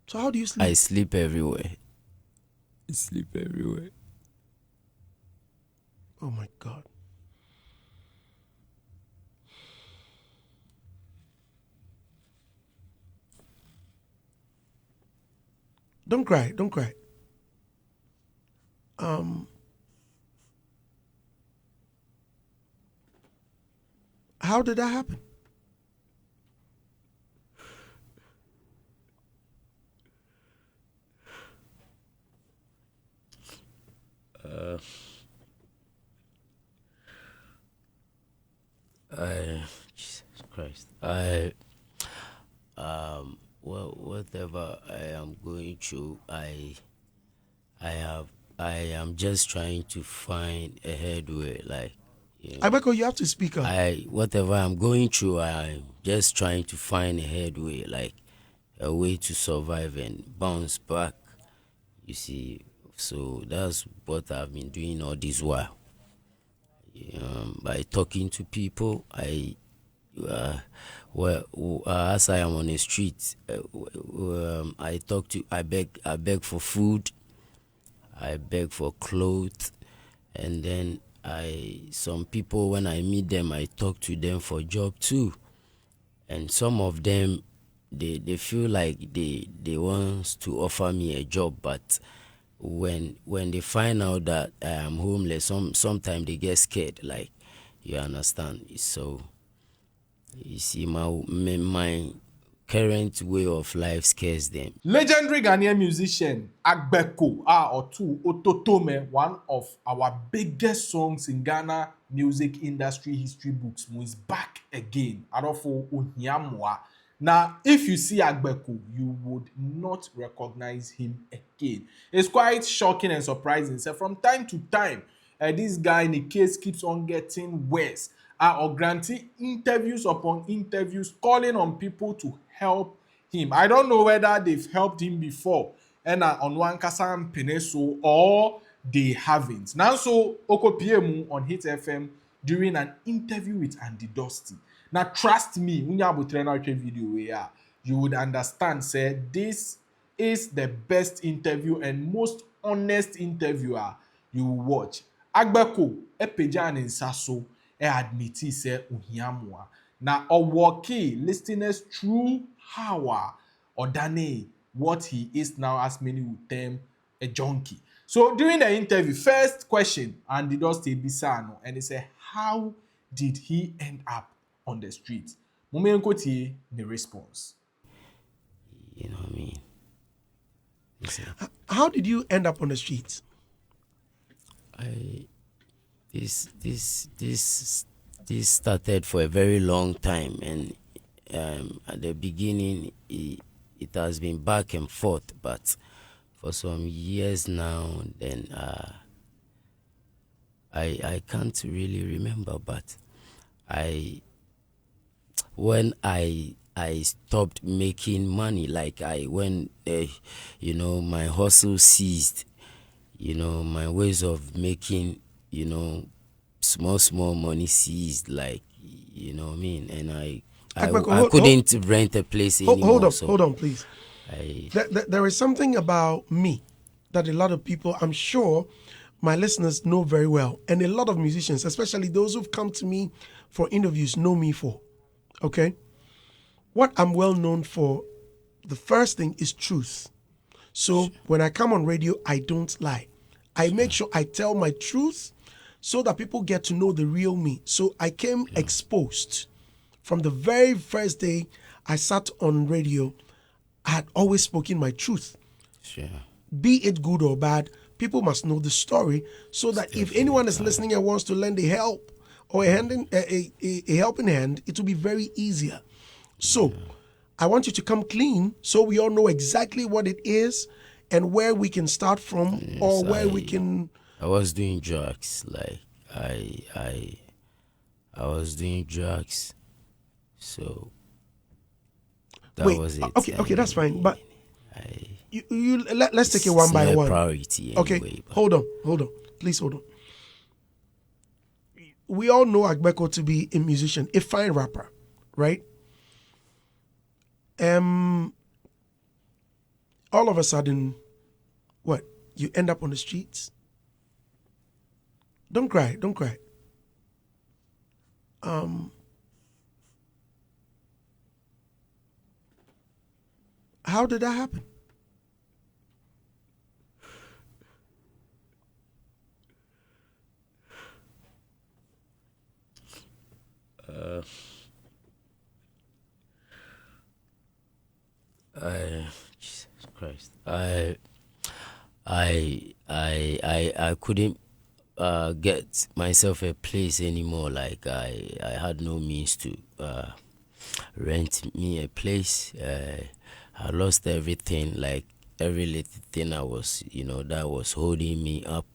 So how do you sleep? I sleep everywhere. I sleep everywhere. Oh my God. Don't cry. Don't cry. How did that happen? Jesus Christ. Well, whatever I am going through, I am just trying to find a headway. Like, Agbeko, you have to speak up. whatever I'm going through, I'm just trying to find a headway, like a way to survive and bounce back. You see, so that's what I've been doing all this while. By talking to people, as I am on the street, I beg for food, I beg for clothes, and then some people, when I meet them, I talk to them for job too, and some of them, they feel like they want to offer me a job, but when they find out that I am homeless, sometimes they get scared, like, you understand. So you see, my current way of life scares them. Legendary Ghanaian musician Agbeko Otu Ototome, one of our biggest songs in Ghana music industry history books, is back again. Adolfo Ohiamwa. Now, if you see Agbeko, you would not recognize him again. It's quite shocking and surprising. So from time to time, this guy in the case keeps on getting worse. Or granting interviews upon interviews, calling on people to help him. I don't know whether they've helped him before and on one Kasam Peneso or they haven't. Now, so Okopiemu on Hit FM during an interview with Andy Dusty. Now, trust me, when you have a trainer video where you would understand, say, this is the best interview and most honest interviewer you will watch. Agbeko, Epejan and Sasso, admiti say Uhiamwa. Na Owoki, listeners true how or Dane what he is now, as many would term a junkie. So during the interview, first question, and did not stay Bisano, and he said, how did he end up on the street? Mumenkotie the response. You know what I mean? How did you end up on the streets? This started for a very long time, and at the beginning it has been back and forth, but for some years now, then I can't really remember, but when I stopped making money, like when my hustle ceased, my ways of making, small money ceased, like, you know what I mean, and I couldn't rent a place anymore. Hold on, please. There is something about me that a lot of people, I'm sure my listeners know very well, and a lot of musicians, especially those who've come to me for interviews, know me for. Okay? What I'm well known for, the first thing is truth. So when I come on radio, I don't lie. I make sure I tell my truth so that people get to know the real me. So I came exposed. From the very first day I sat on radio, I had always spoken my truth. Sure. Be it good or bad, people must know the story so that if anyone is listening and wants to lend a help or a helping hand, it will be very easier. So I want you to come clean so we all know exactly what it is and where we can start from, or where we can. I was doing drugs, like I was doing drugs, so that was it. Okay, that's fine. But let's take it one by one. Priority Okay, anyway, hold on, please hold on. We all know Agbeko to be a musician, a fine rapper, right? all of a sudden, what? You end up on the streets? Don't cry. Don't cry. How did that happen? Jesus Christ. I couldn't get myself a place anymore. Like I had no means to rent me a place. I lost everything, like every little thing I was, that was holding me up.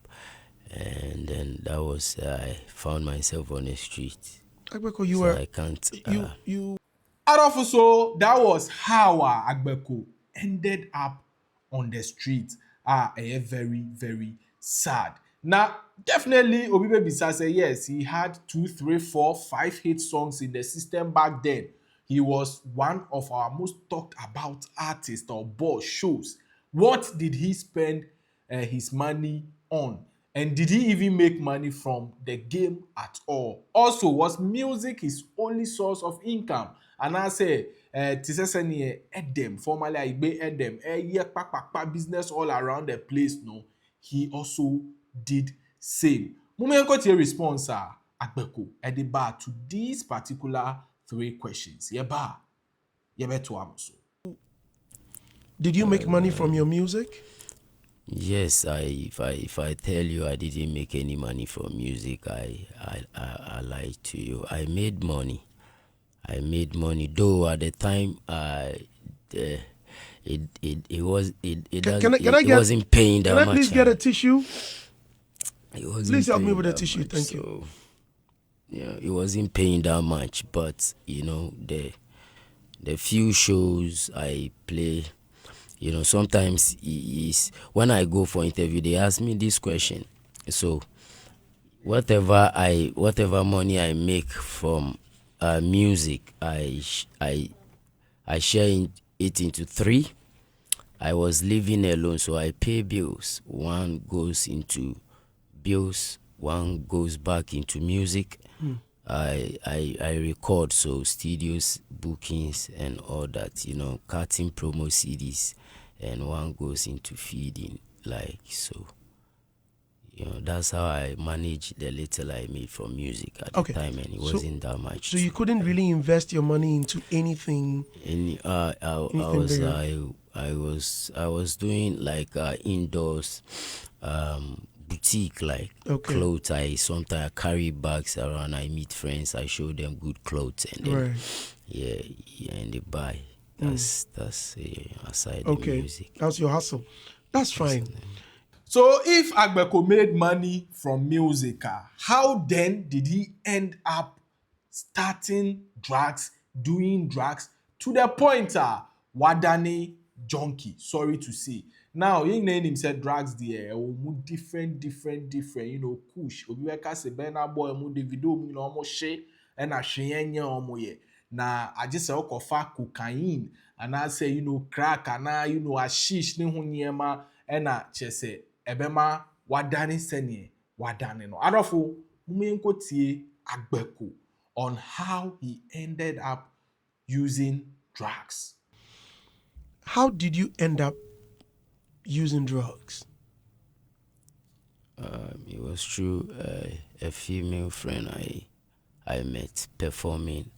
And then that was, I found myself on the street. Agbeko, you So were. I can't. You. So that was how Agbeko ended up on the street. Very, very sad. Now, definitely, Obibe Bisa say yes, he had 2, 3, 4, 5 hit songs in the system back then. He was one of our most talked about artists or boss shows. What did he spend his money on? And did he even make money from the game at all? Also, was music his only source of income? And I say, Tiseseni Edem, formerly Igbe Edem, yeah, business all around the place. No, he also did same. Mumenko tie response Agbeko Ediba to these particular 3 questions. Yeba to amuso. Did you make money from your music? Yes, if I tell you I didn't make any money from music, I lied to you. I made money, though at the time it wasn't paying that much. Can I please get a tissue? Please help me with a tissue, thank you. Yeah, it wasn't paying that much, but the few shows I play, sometimes when I go for interview, they ask me this question. So whatever money I make from music, I share it into 3. I was living alone, so I pay bills. 1 goes into bills, 1 goes back into music. I record, so studios, bookings and all that, cutting promo CDs, and 1 goes into feeding, like so. That's how I managed the little I made from music at the time, and it wasn't that much. So you couldn't really invest your money into anything. I was doing like indoors boutique, like clothes. I sometimes carry bags around. I meet friends. I show them good clothes, and then and they buy. That's aside the music. That's your hustle. That's fine. So if Agbeko made money from music, how then did he end up starting drugs, doing drugs to the point Wadane junkie? Sorry to say. Now, he named himself drugs there. Different. Kush. Obiweka se Bena boy Davido almost she and a shenya omoye. Na I just say okofa cocaine and I say crack and a shish ni hunyema and a chese ebema wadane senye wadane no. Adofo mumenko tie Agbeko on how he ended up using drugs. How did you end up using drugs? It was through a female friend I met performing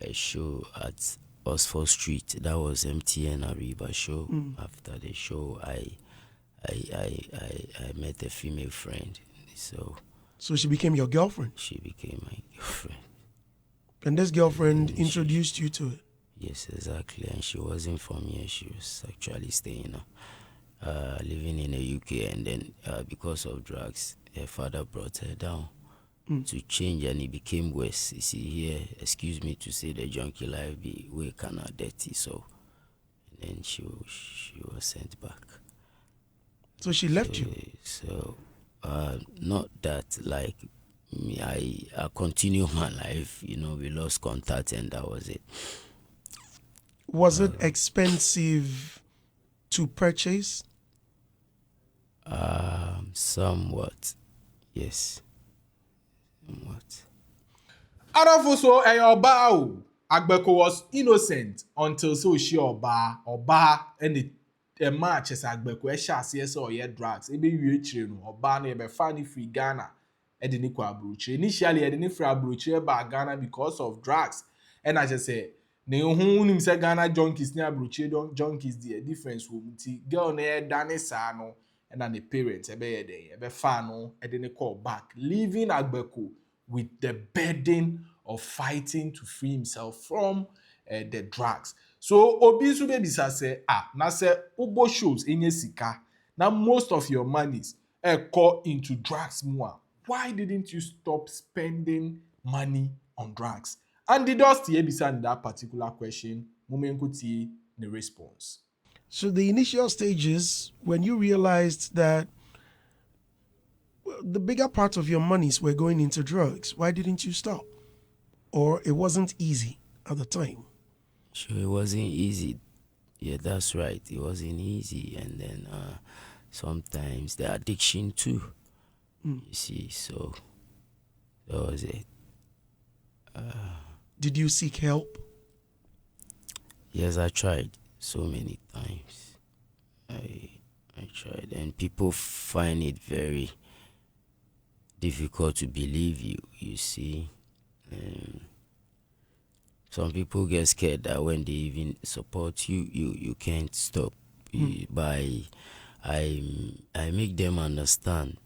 a show at Oxford Street. That was MTN Ariba show. After the show, I met a female friend. So she became your girlfriend? She became my girlfriend. And this girlfriend introduced you to it? Yes, exactly. And she wasn't from here. She was actually staying, living in the UK. And then because of drugs, her father brought her down to change, and it became worse. You see here, excuse me to say, the junkie life be way kind of dirty. So, and then she was sent back. So she left you? So, not that, like, me, I continue my life, we lost contact and that was it. Was it expensive to purchase? Somewhat. Yes. Somewhat. Also, Oba Agbeko was innocent until so she Oba and the match as Agbeko shasi so ye drugs. Ebe you no Oba na ebe fani free Ghana. Ede ni kwa abrochi. Initially, ede ni free abrochi ba Ghana because of drugs. And I just say, ne hu nim se Ghana junkies ni abrochi junkies the difference wo muti. Girl na ye dane sa no and then the parents ebe ye de ebe fa no ede ni call back, leaving Agbeko with the burden of fighting to free himself from the drugs. So obi su be bisa say na say ubo shows enye sika na most of your monies go into drugs more. Why didn't you stop spending money on drugs? And the dust here beside that particular question, momenkuti the response. So the initial stages when you realized that the bigger part of your monies were going into drugs, why didn't you stop? Or it wasn't easy at the time? Sure, it wasn't easy. Yeah, that's right. It wasn't easy. And then sometimes the addiction too. You see, so that was it. Did you seek help? Yes, I tried so many times. I tried, and people find it very difficult to believe you. You see, some people get scared that when they even support you, you can't stop. By I make them understand.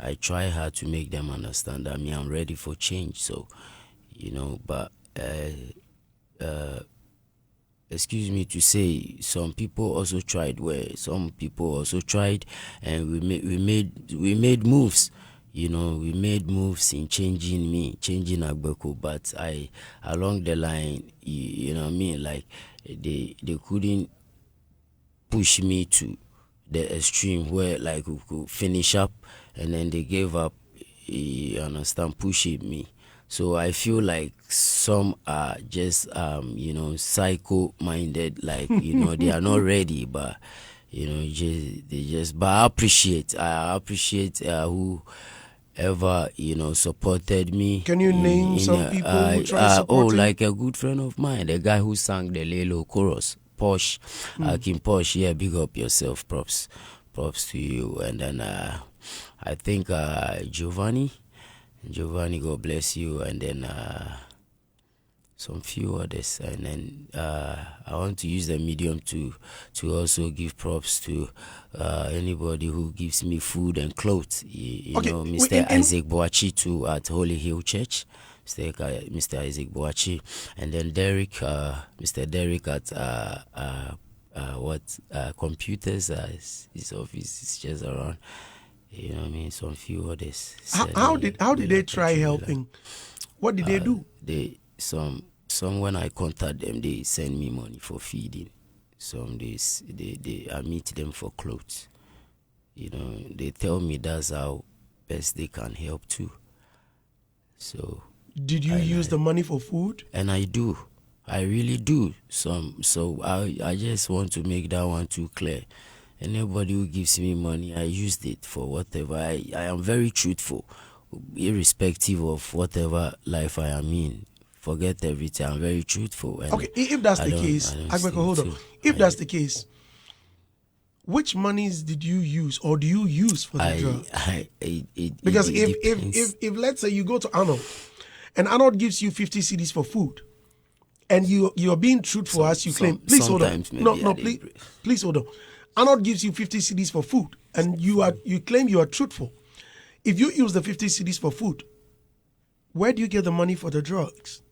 I try hard to make them understand that I'm ready for change. So, but excuse me to say, some people also tried. Some people also tried, and we made moves. We made moves in changing Agbeko, but along the line, like they couldn't push me to the extreme where like we could finish up, and then they gave up. You understand, pushing me. So I feel like some are just psycho minded, like they are not ready, but but I appreciate whoever supported me. Can you name some people who tried supporting? Like a good friend of mine, the guy who sang the Lelo chorus, Posh, King Posh. Yeah, big up yourself, props to you. And then I think Giovanni, God bless you. And then some few others. And then I want to use the medium to also give props to anybody who gives me food and clothes. Mr. Isaac Boachi too at Holy Hill Church. Mr. Isaac Boachi. And then Derek, Mr. Derek at computers. His office is just around. Some few others. How did they try helping? What did they do? Some when I contact them, they send me money for feeding. Some days I meet them for clothes. They tell me that's how best they can help too. So did you use the money for food? And I do. I really do. So I just want to make that one too clear. Anybody who gives me money, I used it for whatever. I am very truthful, irrespective of whatever life I am in. Forget everything. I'm very truthful. And okay, if that's the case, Agbeko, hold on. If that's the case, which monies did you use or do you use for the drug? Because if let's say you go to Arnold and Arnold gives you 50 CDs for food, and you're being truthful as you claim. Please hold on. Please hold on. Arnold gives you 50 CDs for food, and you claim you are truthful. If you use the 50 CDs for food, where do you get the money for the drugs?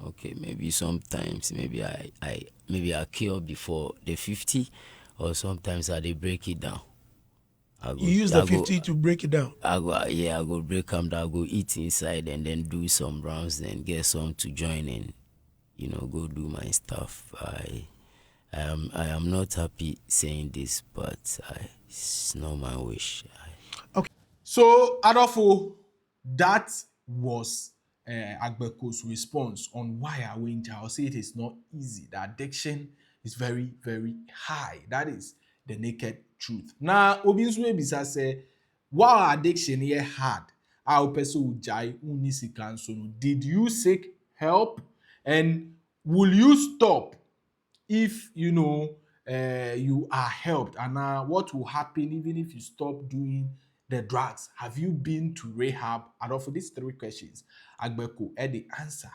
Okay, maybe sometimes maybe I kill before the 50, or sometimes I break it down. You use the 50 to break it down? I go break them down, I go eat inside and then do some rounds, then get some to join in, go do my stuff. I am not happy saying this, but it's not my wish. Okay. So, Adolfo, that was Agbeko's response on why I went. I'll say it is not easy. The addiction is very, very high. That is the naked truth. Now, obi nso ebisa say, while addiction here hard, a wopɛ sɛ wogyae wonni sika nso no, did you seek help? And will you stop if you are helped? And what will happen even if you stop doing the drugs? Have you been to rehab? And for these three questions, Agbeko the answer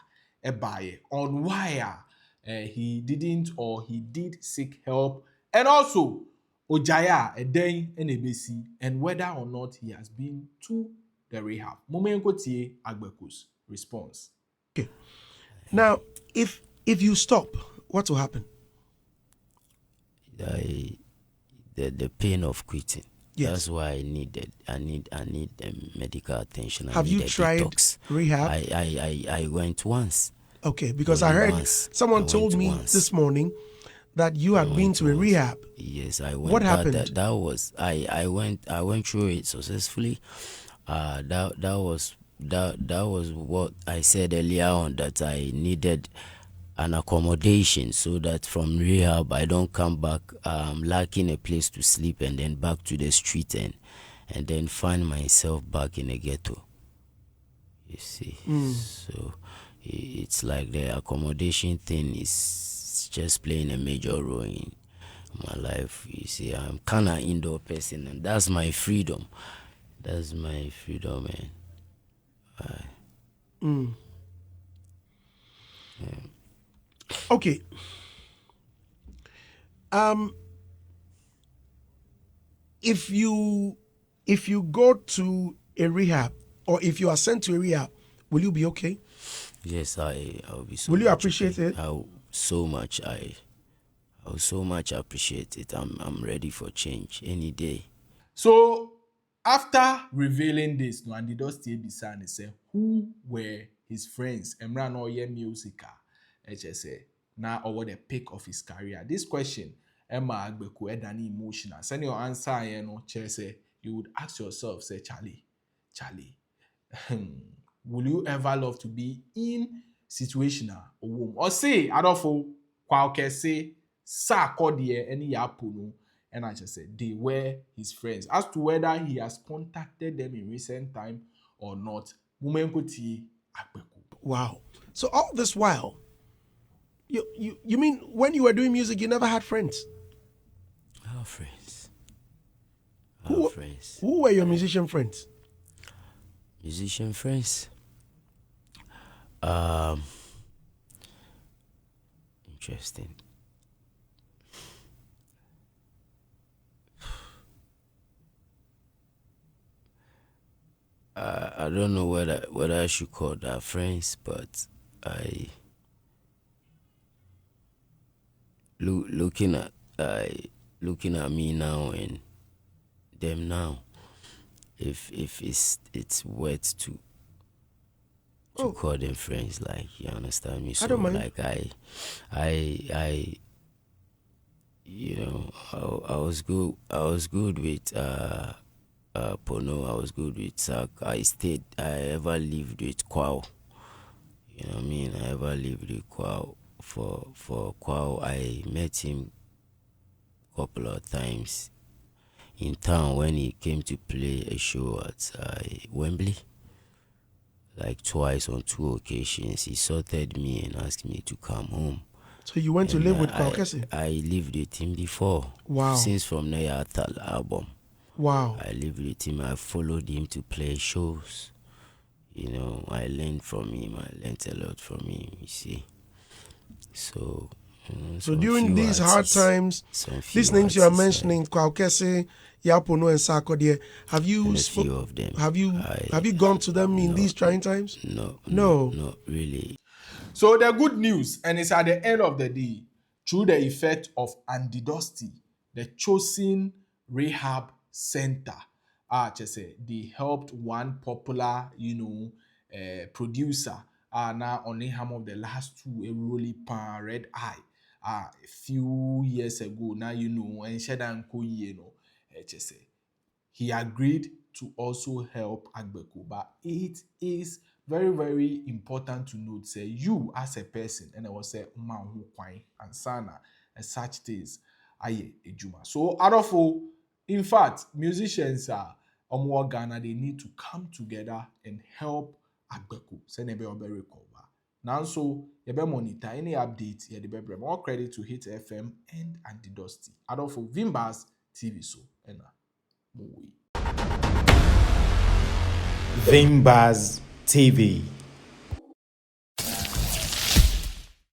by on why he didn't or he did seek help, and also Ojaya a day and ebesi, and whether or not he has been to the rehab. Momenko tie Agbeko's response. Okay. Now, if you stop, what will happen? The pain of quitting. Yes. That's why I need medical attention. Have you tried detox. rehab? I went once. Okay, because I heard someone told me this morning that you had been to a rehab. Yes, I went. What happened? That was I went through it successfully. That was what I said earlier on, that I needed an accommodation so that from rehab I don't come back lacking a place to sleep and then back to the street and then find myself back in a ghetto. You see, so it's like the accommodation thing is just playing a major role in my life. You see, I'm kind of indoor person, and that's my freedom. That's my freedom, man. Okay. If you go to a rehab, or if you are sent to a rehab, will you be okay? Yes, I'll be so. Will you appreciate it? I'll so much appreciate it. I'm ready for change any day. So after revealing this, no, and the dust beside and say who were his friends? Emra no ye musica, HSA. Now over the peak of his career. This question, Emma Agbeko, Edani emotional. Send your answer, say you would ask yourself, say, Charlie, will you ever love to be in situational or say Adolfo Kwauke say sa kodie any yapuno, and I just said they were his friends. As to whether he has contacted them in recent time or not, Mumenkoti Agbeko. Wow. So all this while, you mean when you were doing music you never had friends? Our friends. Who were your musician friends? Musician friends. Interesting. I don't know whether I should call that friends, but looking at me now and them now, if it's worth to call them friends, like, you understand me? So I don't mind. like I I was good with Pono. I was good with Sak. I ever lived with Kwao. You know what I mean? I ever lived with Kwao. For Kwao, I met him a couple of times in town when he came to play a show at Wembley. Like twice on 2 occasions, he sorted me and asked me to come home. So you went to live with Kwao? I lived with him before. Wow. Since from the Yatal album. Wow. I lived with him. I followed him to play shows. You know, I learned from him. I learned a lot from him, you see. So during these hard times, these names you are mentioning, Kwaukese, Yapono, and Sarkodie, have you few of them. Have you gone to them in these trying times? No, not really. So the good news, and it's at the end of the day, through the effect of Andy Dusty, the chosen rehab center, they helped one popular, producer, now on him of the last two, a Rolly Pan Red Eye, a few years ago. Now and Shedan Koye, he agreed to also help Agbeko, but it is very, very important to note, say, you as a person, and I will say, man who quine and sana and such things aye ejuma. So adofo, in fact, musicians are Ghana, they need to come together and help Agbeko. Send a recover. Now, so you better monitor any updates. You better more credit to Hit FM and Anti Dusty. Adolfo Vimbas TV so and Vimbas TV.